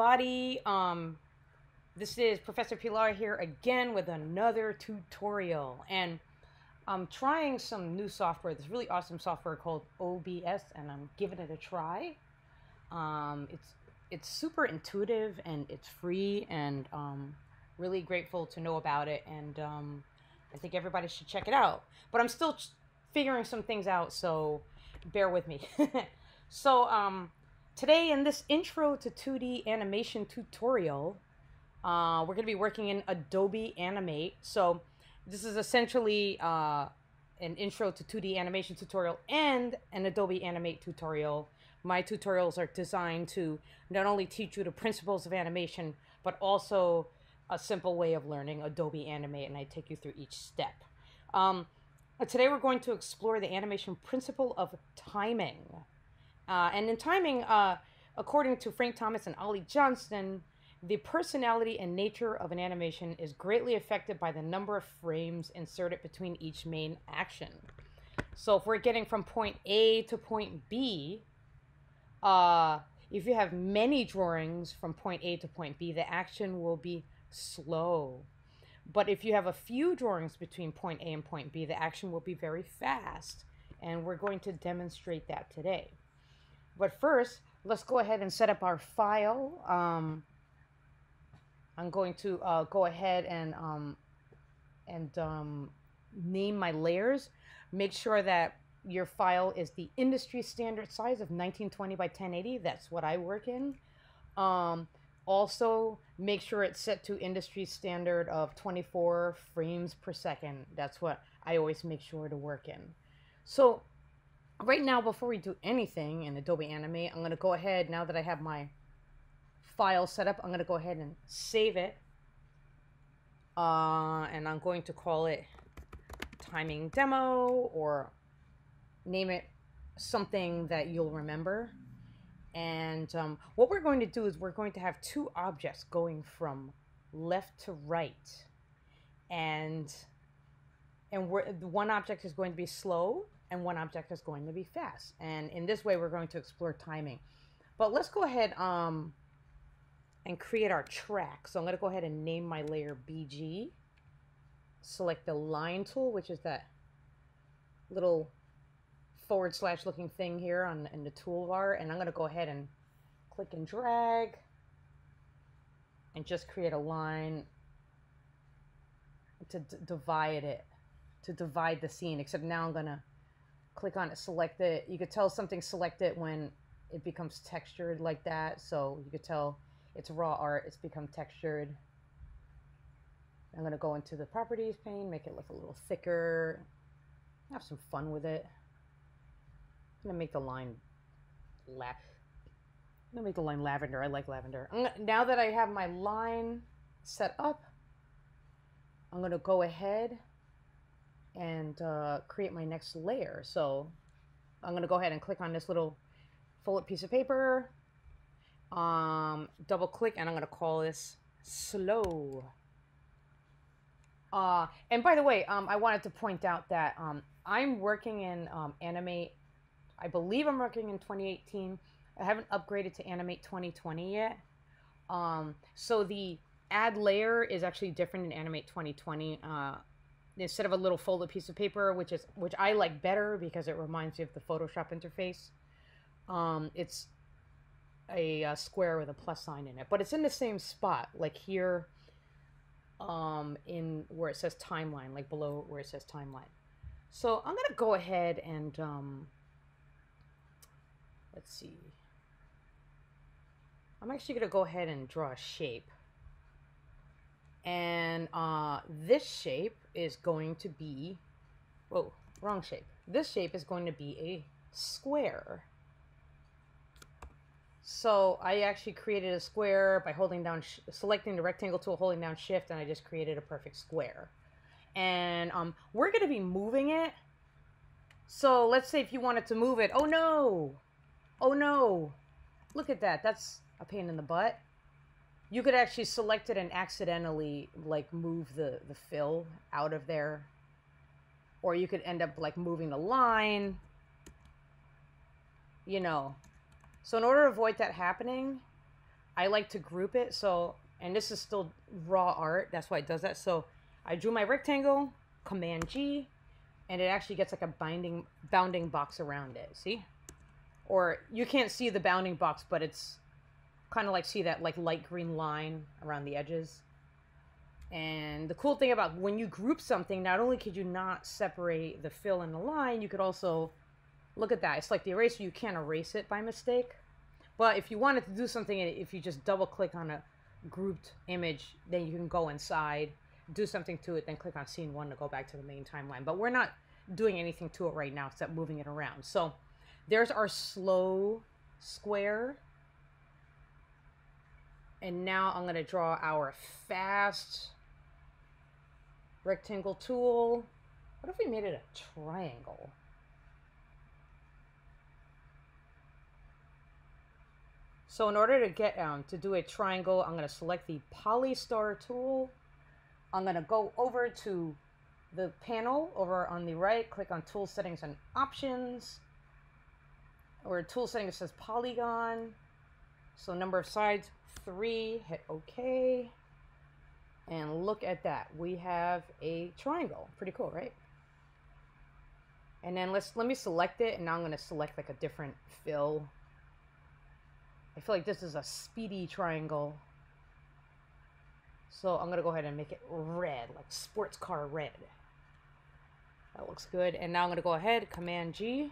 everybody. This is Professor Pilar here again with another tutorial, and I'm trying some new software, this really awesome software called OBS, and I'm giving it a try. It's super intuitive and it's free, and really grateful to know about it, and I think everybody should check it out. But I'm still figuring some things out, so bear with me. So today in this intro to 2D animation tutorial, we're going to be working in Adobe Animate. So this is essentially an intro to 2D animation tutorial and an Adobe Animate tutorial. My tutorials are designed to not only teach you the principles of animation, but also a simple way of learning Adobe Animate, and I take you through each step. Today we're going to explore the animation principle of timing. And in timing, according to Frank Thomas and Ollie Johnston, the personality and nature of an animation is greatly affected by the number of frames inserted between each main action. So if we're getting from point A to point B, if you have many drawings from point A to point B, the action will be slow. But if you have a few drawings between point A and point B, the action will be very fast. And we're going to demonstrate that today. But first, let's go ahead and set up our file. I'm going to go ahead and name my layers. Make sure that your file is the industry standard size of 1920 by 1080. That's what I work in. Also, make sure it's set to industry standard of 24 frames per second. That's what I always make sure to work in. So right now, before we do anything in Adobe Animate, I'm going to go ahead, now that I have my file set up, I'm going to go ahead and save it. And I'm going to call it Timing Demo, or name it something that you'll remember. And what we're going to do is we're going to have two objects going from left to right. And one object is going to be slow, and one object is going to be fast. And in this way, we're going to explore timing. But let's go ahead and create our track. So I'm going to go ahead and name my layer BG. Select the line tool, which is that little / looking thing here in the toolbar. And I'm going to go ahead and click and drag and just create a line to divide it, to divide the scene. Except now I'm going to click on it, select it. You could tell something's selected when it becomes textured like that. So you could tell it's raw art, it's become textured. I'm going to go into the properties pane, make it look a little thicker, have some fun with it. I'm going to make the line lavender. I like lavender. Now that I have my line set up, I'm going to go ahead and create my next layer. So I'm going to go ahead and click on this little folded piece of paper, double click, and I'm going to call this slow. And by the way, I wanted to point out that I'm working in Animate. I believe I'm working in 2018. I haven't upgraded to Animate 2020 yet. So the add layer is actually different in Animate 2020. Instead of a little folded piece of paper, which I like better because it reminds me of the Photoshop interface. It's a square with a plus sign in it, but it's in the same spot, like here, in where it says timeline, like below where it says timeline. So I'm gonna go ahead and let's see. I'm actually gonna go ahead and draw a shape. And this shape is going to be, whoa, wrong shape. This shape is going to be a square. So I actually created a square by holding down, selecting the rectangle tool, holding down shift, and I just created a perfect square. And we're going to be moving it. So let's say if you wanted to move it, oh no, look at that. That's a pain in the butt. You could actually select it and accidentally like move the fill out of there. Or you could end up like moving the line, you know. So in order to avoid that happening, I like to group it. So, and this is still raw art. That's why it does that. So I drew my rectangle, Command G, and it actually gets like a bounding box around it. See? Or you can't see the bounding box, but it's kind of like, see that like light green line around the edges. And the cool thing about when you group something, not only could you not separate the fill and the line, you could also, look at that. It's like the eraser, you can't erase it by mistake. But if you wanted to do something, if you just double click on a grouped image, then you can go inside, do something to it, then click on scene 1 to go back to the main timeline. But we're not doing anything to it right now except moving it around. So there's our slow square. And now I'm going to draw our fast rectangle tool. What if we made it a triangle? So in order to get to do a triangle, I'm going to select the Polystar tool. I'm going to go over to the panel over on the right, click on Tool Settings and Options. Or Tool Settings says Polygon. So number of sides, 3. Hit OK. And look at that. We have a triangle. Pretty cool, right? And then let me select it. And now I'm going to select like a different fill. I feel like this is a speedy triangle. So I'm going to go ahead and make it red, like sports car red. That looks good. And now I'm going to go ahead, Command G.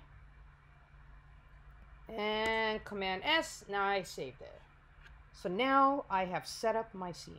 And Command S. Now I saved it. So now I have set up my scene.